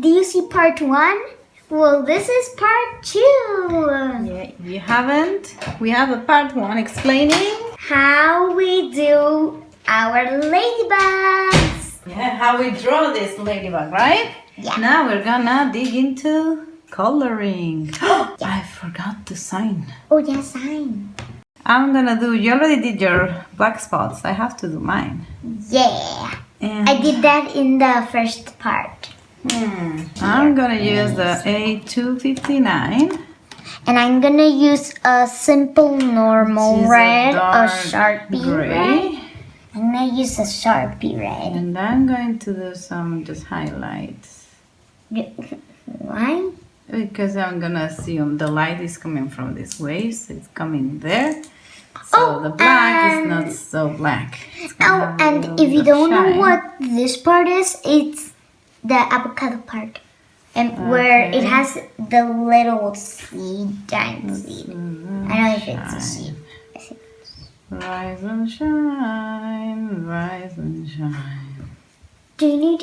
do you see part 1? Well, this is part 2. Yeah, if you haven't, we have a part 1 explaining how we do our ladybugs. Yeah, how we draw this ladybug, right? Yeah. Now we're gonna dig into coloring. Yeah. I forgot to sign. Oh, yeah, sign. I'm gonna do, you already did your black spots. I have to do mine. Yeah. And I did that in the first part. I'm gonna use the A259. And I'm gonna use a simple normal This is red, a dark Sharpie gray. red. I'm gonna use a Sharpie red. And I'm going to do some just highlights. Why? Because I'm gonna assume the light is coming from this way, so it's coming there. So the black is not so black. Oh, and if you don't know what this part is, it's the avocado part. And where it has the little seed, giant seed. I don't know if it's a seed. I think it's... Rise and shine, rise and shine. So I'll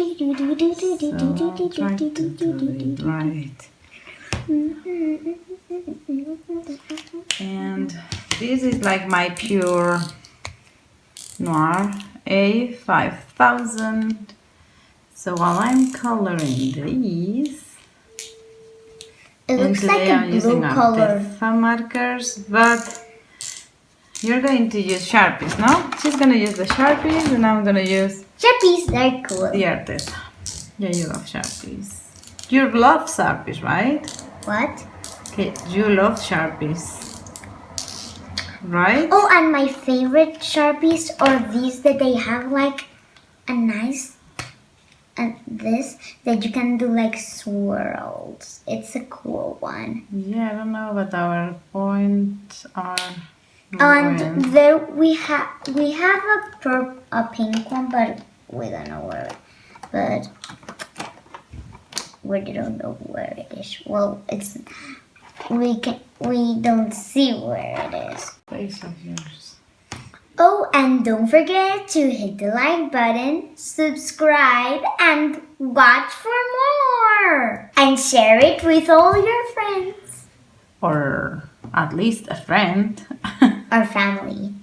try to do it right. And this is like my pure noir A5000. So while I'm coloring these, It looks like today a I'm using blue color. Arteza markers, but you're going to use Sharpies, no? She's gonna use the Sharpies and I'm gonna use Sharpies, they're cool. the Arteza. Yeah, you love Sharpies. You love Sharpies, right? What? Okay, you love Sharpies, right? Oh, and my favorite Sharpies are these that they have like a nice, and this that you can do like swirls. It's a cool one. Yeah, I don't know, but our points are And red. there we have a pink one, but we don't know where. But we don't know where it is. Well, it's we don't see where it is. Face of yours. Oh, and don't forget to hit the like button, subscribe, and watch for more. And share it with all your friends. Or at least a friend. Or family.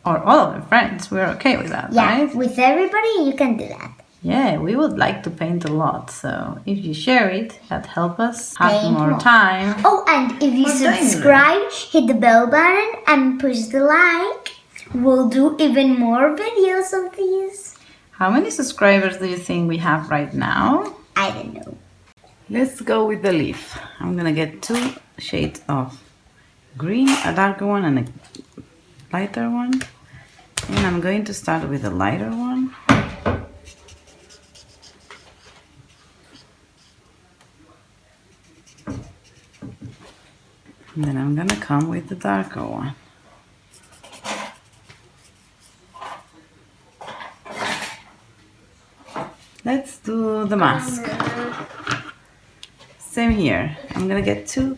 Or all of the friends. We're okay with that, Yeah, right? with everybody you can do that. Yeah, we would like to paint a lot. So if you share it, that helps us have Paint more more. time. Oh, and if you We're doing subscribe, hit the bell button, and push the like, we'll do even more videos of these. How many subscribers do you think we have right now? I don't know. Let's go with the leaf. I'm gonna get 2 shades of green, a darker one and a lighter one. And I'm going to start with the lighter one. And then I'm gonna come with the darker one. Let's do the mask. Same here. I'm gonna get 2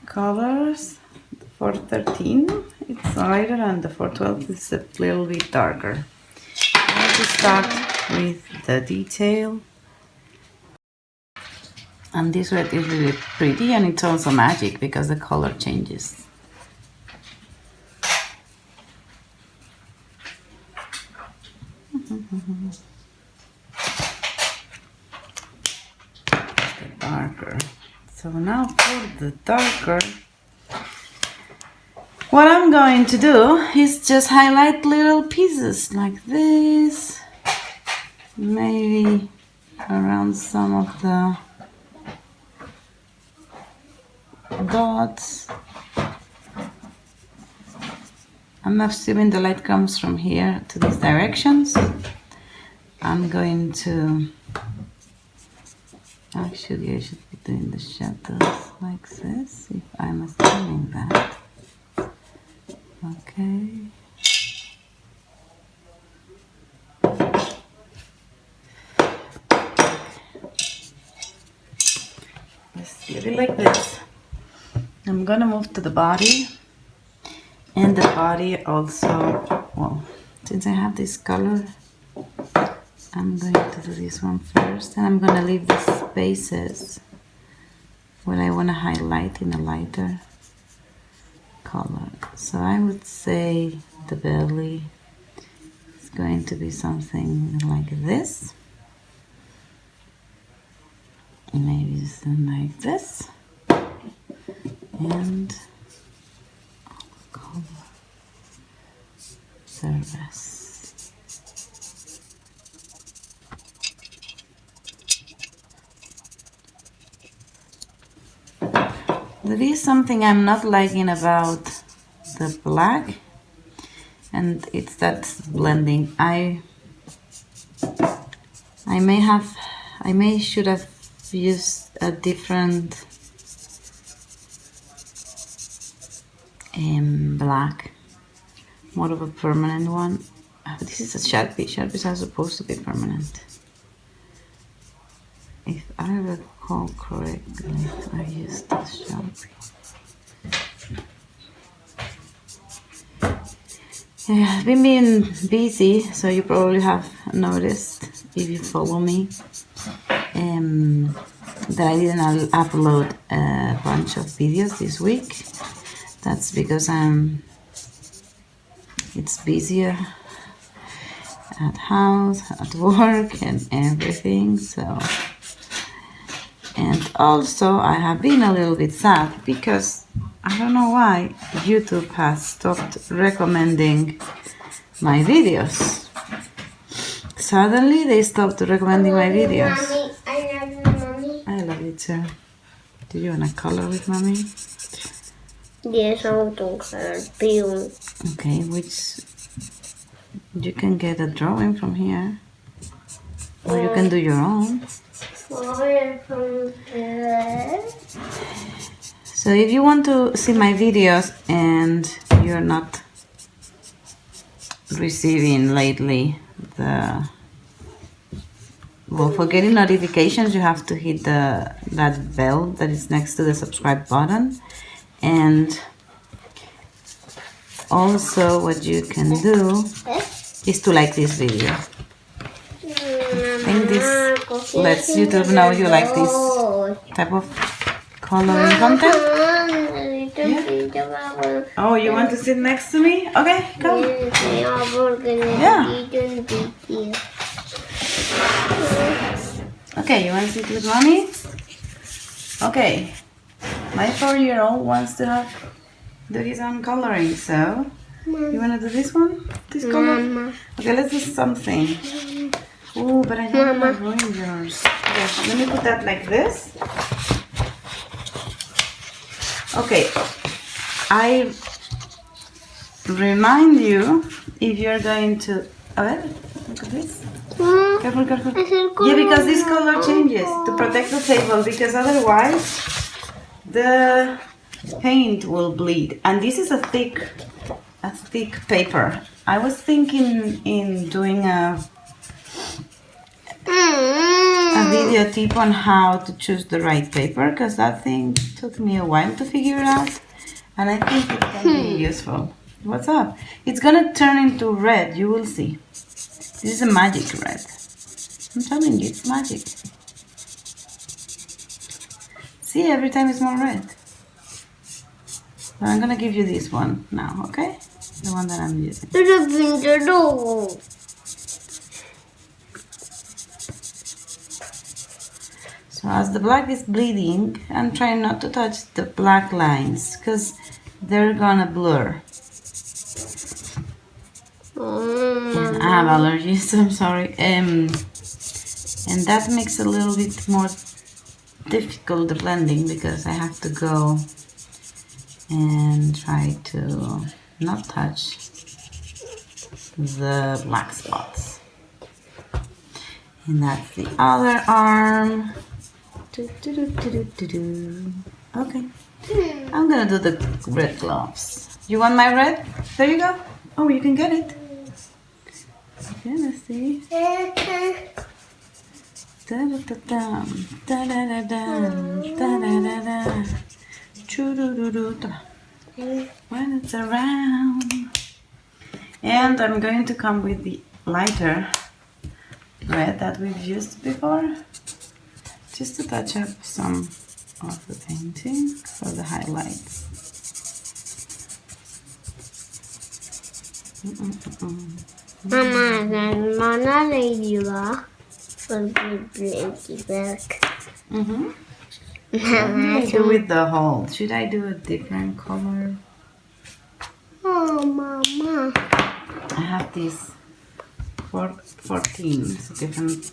colors. The 413, it's lighter, and the 412 is a little bit darker. I'm going to start with the detail. And this red is really pretty, and it's also magic because the color changes. The darker. So now for the darker, what I'm going to do is just highlight little pieces like this, maybe around some of the dots. I'm assuming the light comes from here to these directions. I'm going to, actually I should be doing the shadows like this, if I'm assuming that. Okay. Let's get it like this. I'm gonna move to the body, and the body also, well, since I have this color, I'm going to do this one first, and I'm going to leave the spaces where I want to highlight in a lighter color. So I would say the belly is going to be something like this. Maybe something like this. And color the rest. There is something I'm not liking about the black, and it's that blending. I should have used a different black, more of a permanent one. This is a Sharpie. Sharpies are supposed to be permanent. If I recall correctly, I used this Sharpie. Yeah, I've been being busy, so you probably have noticed, if you follow me, that I didn't upload a bunch of videos this week. That's because it's busier at house, at work, and everything. So, and also I have been a little bit sad because I don't know why YouTube has stopped recommending my videos. Suddenly they stopped recommending my videos. Mommy, I love you, Mommy. I love you too. Do you want to color with Mommy? Yes, I want to color blue. Okay, which you can get a drawing from here, or you can do your own. So if you want to see my videos and you're not receiving lately for getting notifications, you have to hit that bell that is next to the subscribe button. And also what you can do is to like this video. I think this lets YouTube know you like this type of coloring content. Yeah. Oh, you want to sit next to me? Okay, come. Yeah. Okay, you want to sit with Mommy? Okay. My 4-year-old wants to do his own coloring, so you want to do this one? This color? Okay, let's do something. Oh, but I don't want to ruin yours. Okay, let me put that like this. Okay, I remind you, if you're going to... look at this. Careful, careful. Yeah, because this color changes to protect the table, because otherwise the paint will bleed. And this is a thick paper. I was thinking in doing a video tip on how to choose the right paper, because that thing took me a while to figure it out, and I think it can be useful. What's up? It's gonna turn into red, you will see. This is a magic red. I'm telling you, it's magic. See, every time it's more red. So I'm gonna give you this one now, okay? The one that I'm using. So as the black is bleeding, I'm trying not to touch the black lines because they're gonna blur. And I have allergies, so I'm sorry. And that makes it a little bit more difficult, the blending, because I have to go and try to not touch the black spots. And that's the other arm. Okay, I'm gonna do the red gloves. You want my red? There you go. Oh, you can get it. Okay, let's see. When it's around. And I'm going to come with the lighter red that we've used before, just to touch up some of the painting for the highlights. Mama, Mona Ladybug will be Ladybug. What do I do with the whole? Should I do a different color? Oh, Mama. I have these 14, so different,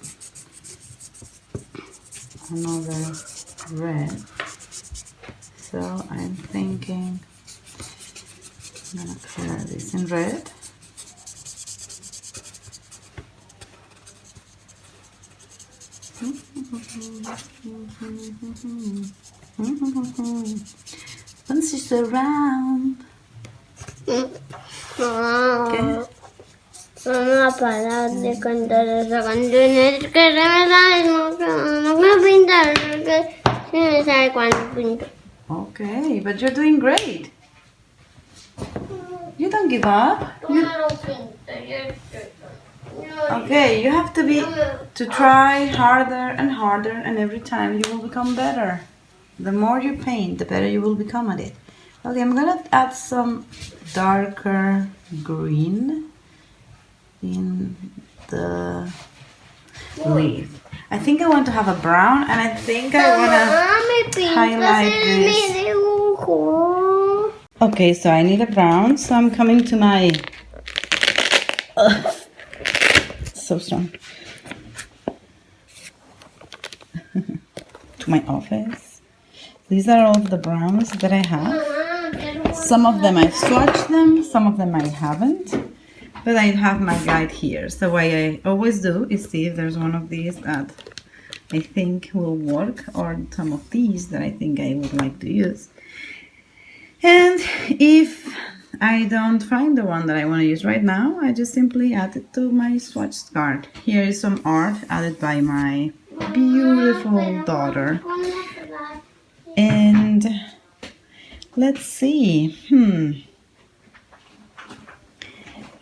another red. So I'm thinking I'm gonna color this in red. Once she's around. ¿Qué? Vamos a parar de cantar esa canción. Es que se me sale, no quiero pintar, porque se me sale cuando pinto. Okay, but you're doing great. You don't give up. Okay, you have to try harder and harder, and every time you will become better. The more you paint, the better you will become at it. Okay, I'm gonna add some darker green in the leaf. I think I want to have a brown, and I think I want to highlight this. Okay, so I need a brown, so I'm coming to my... so strong. To my office. These are all the browns that I have. Some of them I've swatched them, some of them I haven't. But I have my guide here. So what I always do is see if there's one of these that I think will work, or some of these that I think I would like to use. And if I don't find the one that I want to use right now, I just simply add it to my swatch card. Here is some art added by my beautiful daughter. And let's see.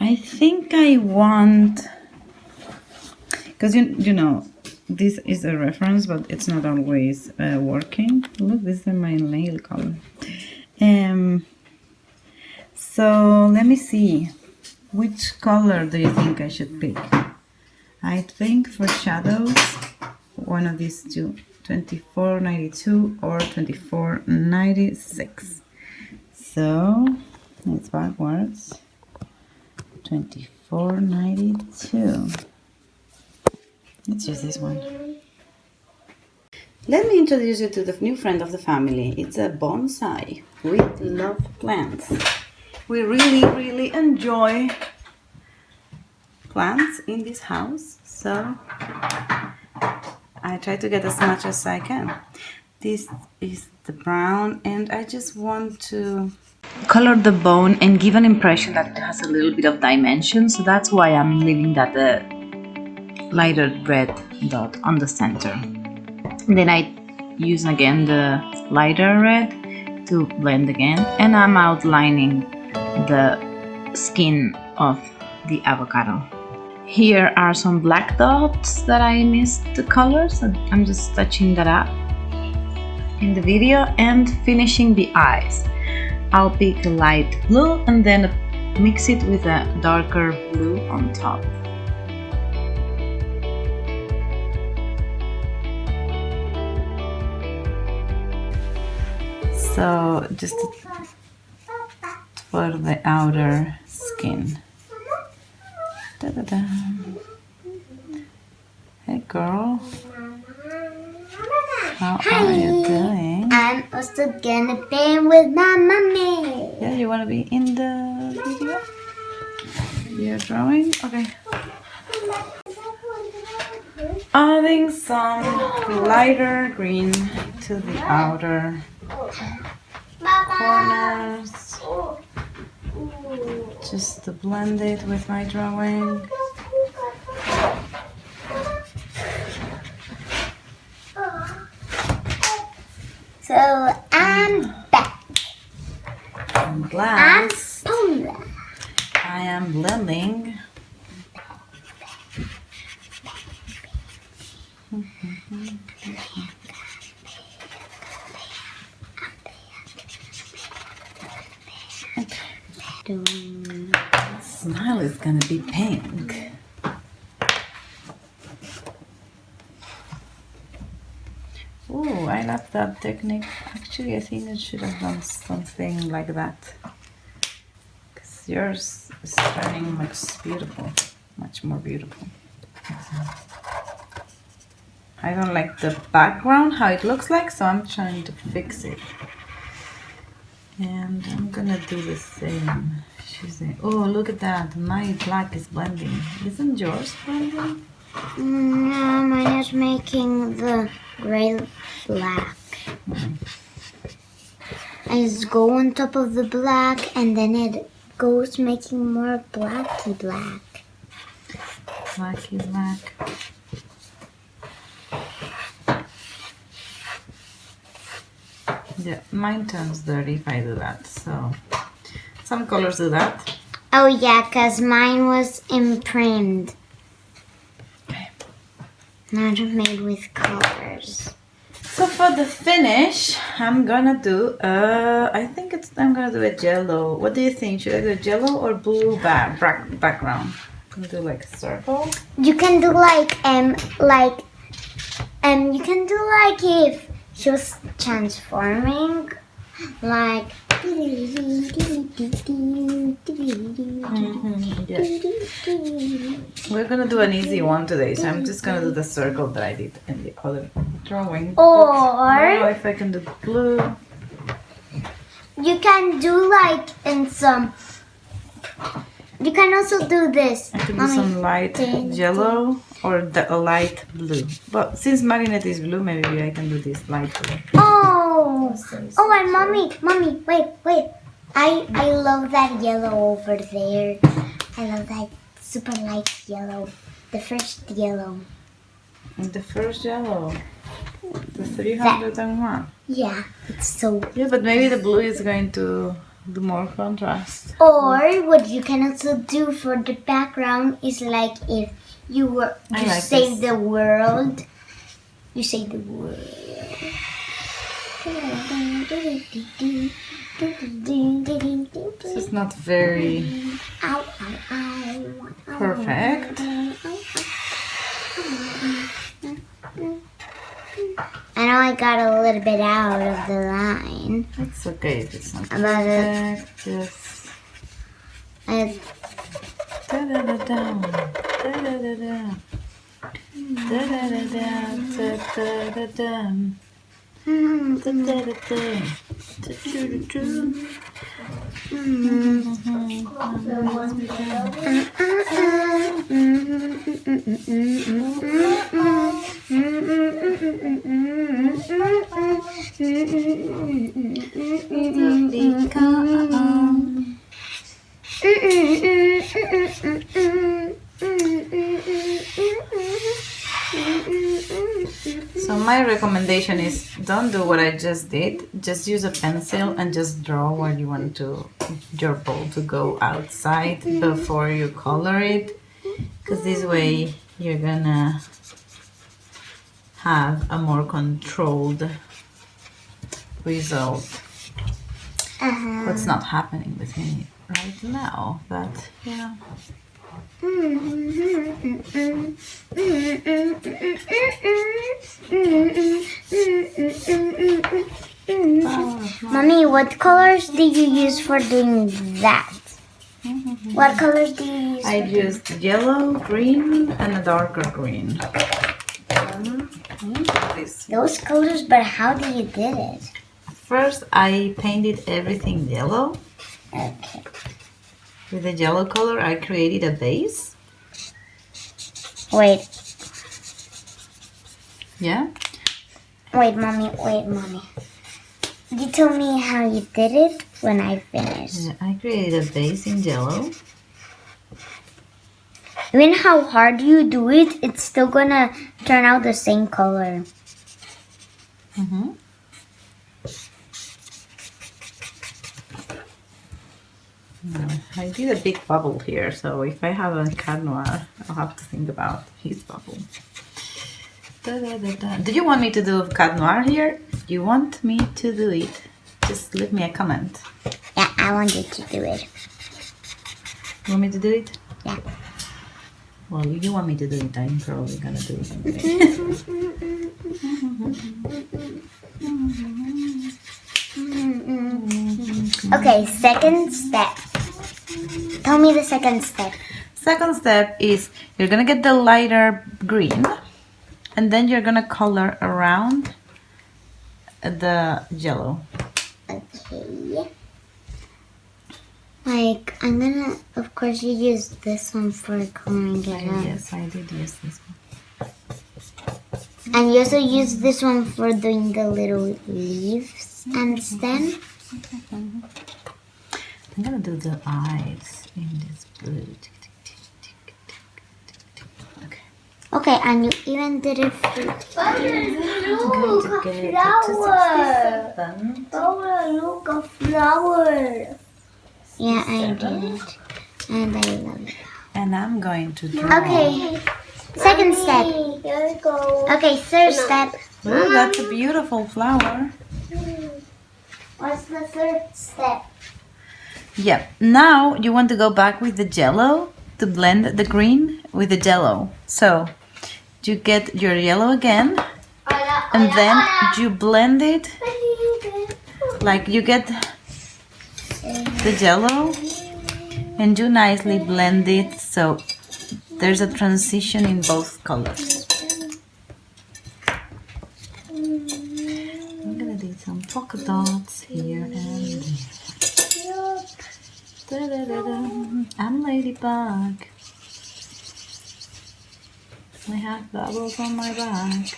I think I want, because you know, this is a reference, but it's not always working. Look, this is my nail color. So let me see, which color do you think I should pick? I think for shadows, one of these two, 2492 or 2496. So it's backwards. 2492. Let's use this one. Let me introduce you to the new friend of the family. It's a bonsai. We love plants. We really enjoy plants in this house, so I try to get as much as I can. This is the brown, and I just want to color the bone and give an impression that it has a little bit of dimension, so that's why I'm leaving that lighter red dot on the center. And then I use again the lighter red to blend again, and I'm outlining the skin of the avocado. Here are some black dots that I missed the color, so I'm just touching that up in the video and finishing the eyes. I'll pick a light blue and then mix it with a darker blue on top. So just for the outer skin. Da-da-da. Hey girl, how are you doing? I'm also gonna play with my mommy. Yeah, you wanna be in the video? You're drawing? Okay. Adding some lighter green to the outer corners, just to blend it with my drawing. So I'm back. And last, I'm Pola. I am blending Smile is gonna be pink. Oh, I love that technique. Actually, I think it should have done something like that. Because yours is turning much more beautiful. I don't like the background, how it looks like, so I'm trying to fix it. And I'm gonna do the same. She's saying, oh, look at that, my black is blending. Isn't yours blending? No, mine is making the gray black. I just go on top of the black and then it goes making more blacky black. Blacky black. Yeah, mine turns dirty if I do that, so some colors do that. Oh yeah, because mine was imprinted. Not made with colors. So for the finish, I'm gonna do, I'm gonna do a jello. What do you think? Should I do a jello or blue background? I'm gonna do like a circle. You can do you can do like if she was transforming, like. Yeah. We're gonna do an easy one today, so I'm just gonna do the circle that I did in the other drawing. Or I don't know if I can do blue. You can do like in some. You can also do this. I can do some light yellow or a light blue. But since Marinette is blue, maybe I can do this light blue. Oh, and mommy, wait. I love that yellow over there. I love that super light yellow. The first yellow. And the first yellow. The 301. Yeah, it's so. Yeah, but maybe the blue is going to do more contrast. Or what you can also do for the background is like if you save the world. You save the world. This is not very perfect. I know I got a little bit out of the line. It's okay if it's not perfect. Just da-da-da-da, da-da-da-da, da-da-da-da, da-da-da-da. So my recommendation is don't do what I just did. Just use a pencil and just draw where you want your bowl to go outside before you color it. Because this way you're gonna have a more controlled result. What's not happening with me right now, but yeah. Mommy, what colors did you use for doing that? What colors do you use? I used yellow, green, and a darker green. Those colors, but how do you did it? First, I painted everything yellow. Okay. With the yellow color, I created a base. Wait. Yeah? Wait, mommy. You tell me how you did it when I finished. Yeah, I created a base in yellow. Even how hard you do it, it's still gonna turn out the same color. I did a big bubble here, so if I have a cat noir, I'll have to think about his bubble. Do you want me to do cat noir here? Do you want me to do it? Just leave me a comment. Yeah, I want you to do it. You want me to do it? Yeah. Well, if you want me to do it, I'm probably gonna do it anyway. Okay, second step. Tell me the second step. Second step is you're gonna get the lighter green, and then you're gonna color around the yellow. Okay. Like, I'm gonna, of course, you use this one for coloring it up. Yes, I did use this one. And you also use this one for doing the little leaves and stem. I'm gonna do the eyes in this blue. Okay. Okay, and you even did it for... I'm going to get it to 267. Paula, look, a flower. Yeah, I did. And I love it. And I'm going to draw. Okay, second step. Here we go. Okay, third step. Ooh, that's a beautiful flower. What's the third step? Yeah. Now you want to go back with the yellow to blend the green with the yellow. So you get your yellow again, and then you blend it like you get the yellow and you nicely blend it so there's a transition in both colors. I'm gonna do some polka dots here and there. I'm Ladybug. I have bubbles on my back.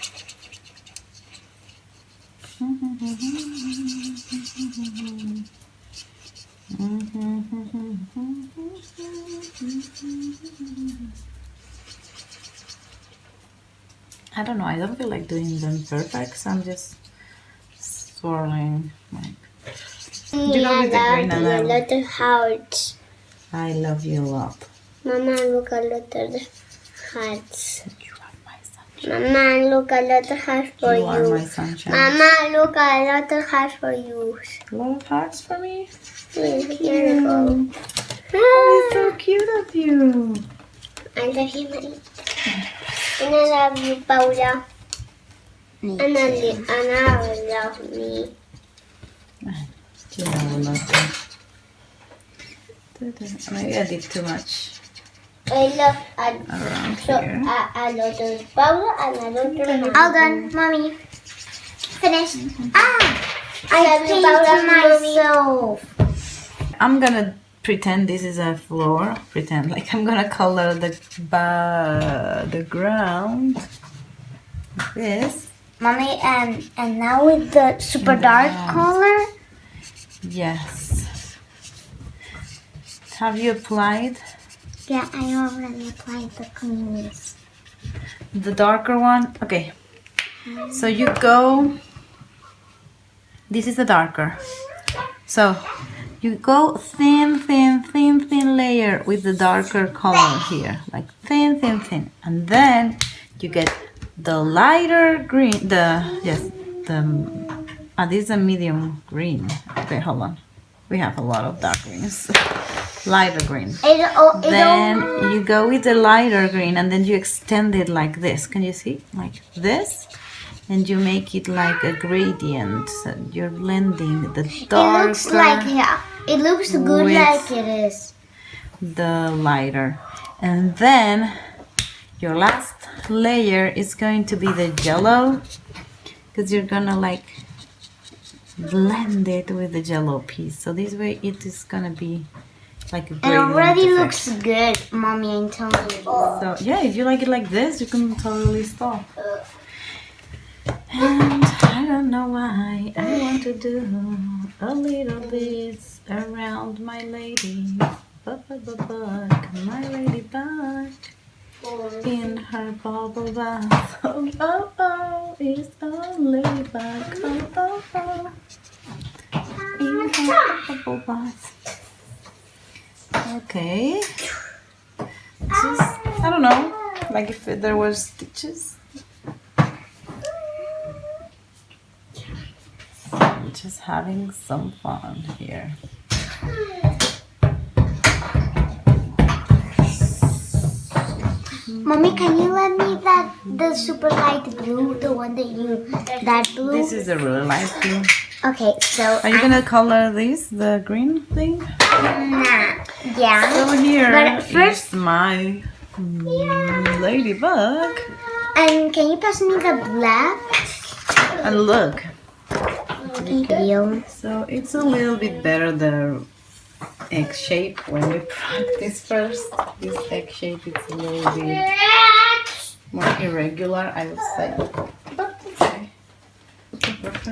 I don't know, I don't feel like doing them perfect, so I'm just swirling like. You know, with the green and a lot of hearts. I love you a lot. Mama, look a lot of hearts. You are my sunshine. Mama, look a lot of hearts for You are my you. sunshine. Mama, look a lot of hearts for you. A lot of hearts for me. Here we go. Oh, it's so cute of you. I love you, Marie. And I love you, Paula. And I love me. You know, I love you. Maybe I did too much I love around so, here. a lot of Paula and a lot of Mama. All done, mommy. Finished. I love you, Paula, mommy. myself. I'm gonna pretend this is a floor. Pretend like I'm gonna color the ground like this. Mommy, and now with the super dark color. Yes. Have you applied Yeah, I already applied the colors. the darker one? Okay. So you go. This is the darker. So you go thin layer with the darker color here, like thin, and then you get the lighter green. This is a medium green. Okay, hold on. We have a lot of dark greens. Lighter green. Then you go with the lighter green, and then you extend it like this. Can you see? Like this. And you make it like a gradient. So you're blending the darker. It looks like it looks good with like it is. the lighter. And then your last layer is going to be the yellow, because you're gonna like blend it with the yellow piece. So this way it is gonna be like a It gradient already effect. looks good, mommy. I'm telling you. So yeah, if you like it like this, you can totally stop. And I don't know why I want to do a little bit around my lady bug, my ladybug in her bubble bath. Oh, oh, oh, it's a ladybug. Oh, oh, oh, in her bubble bath. Okay. Just, I don't know, like if there was stitches. just having some fun here. Mommy, can you let me the super light blue, the one that blue? This is a really light blue. Okay, so Are you gonna color this, the green thing? Nah, yeah. So here But first, is my ladybug. and can you pass me the black? And look, Thank you. so it's a little bit better the egg shape when we practice first. This egg shape is a little bit more irregular, I would say. But okay.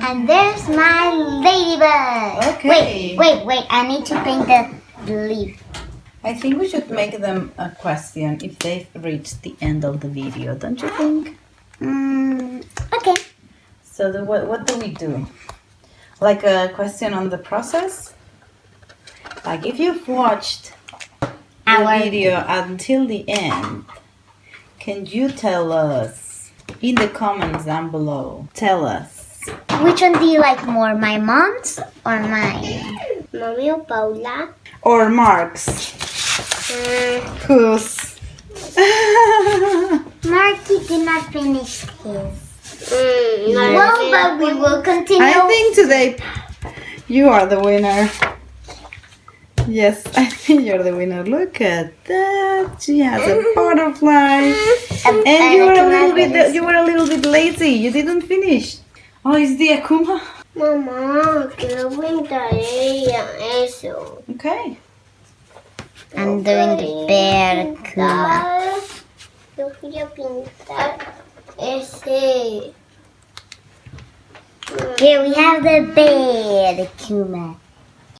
And there's my ladybug. Okay. Wait. I need to paint the leaf. I think we should make them a question if they've reached the end of the video, don't you think? Okay. So what do we do? Like a question on the process? Like if you've watched the video until the end, can you tell us in the comments down below? Tell us. Which one do you like more, my mom's or mine? Mommy or Paula? Or Mark's? Whose? Marky did not finish his. No, Well, but we will continue. I think today you are the winner. Yes, I think you're the winner. Look at that. She has a butterfly. And you were a little bit lazy. You didn't finish. Oh, is the Akuma? Mamá, que no pintaría eso. Okay. I'm doing the bear Kuma. Yo quería pintar ese. Here we have the bear Kuma.